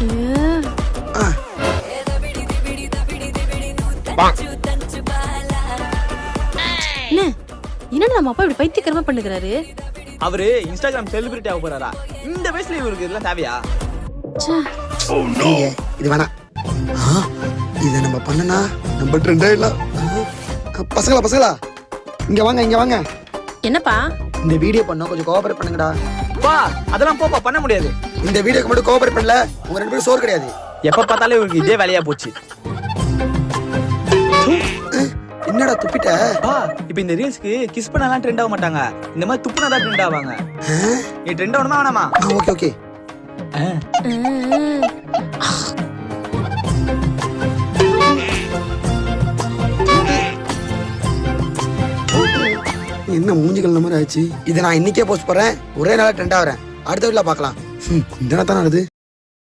என்ன நம்ம அப்பா இப்படி பைத்தியக்காரமா பண்ணுகிறாரு? அவரு இன்ஸ்டாகிராம் செலிபிரிட்டி ஆக போறாரா? இந்த வயசுல இவருக்கு இதெல்லாம் தேவையா? இது வேணாம். இத நம்ம பண்ணனா நம்ம ட்ரெண்டே இல்ல. பசங்களா இங்க வாங்க. என்னப்பா? இந்த வீடியோ பண்ணா கொஞ்சம் கோஆபரேட் பண்ணுங்கடா. பா அதெல்லாம் போப்பா பண்ண முடியாது. இந்த வீடியோக்கு மட்டும் கோஆபரேட் பண்ணல உங்க ரெண்டு பேரும் சோறு கிடையாது. எப்ப பார்த்தாலும் இவருக்கு இதே வேலையா போச்சு. என்னடா துப்பிட்ட? பா இப்ப இந்த ரீல்ஸ்க்கு கிஸ் பண்ணலாம் ட்ரெண்ட் ஆக மாட்டாங்க. இந்த மாதிரி துப்புனா தான் ட்ரெண்ட் ஆவாங்க. நீ ட்ரெண்ட் ஆகணுமா வேணாமா? ஓகே. என்ன மூஞ்சிகள் மாதிரி ஆச்சு. இதை நான் இன்னைக்கே போஸ்ட் போறேன். ஒரே நாளா ட்ரெண்ட் ஆகிறேன். அடுத்த வீட்டுல பாக்கலாம். இந்த தானே ஆகுது.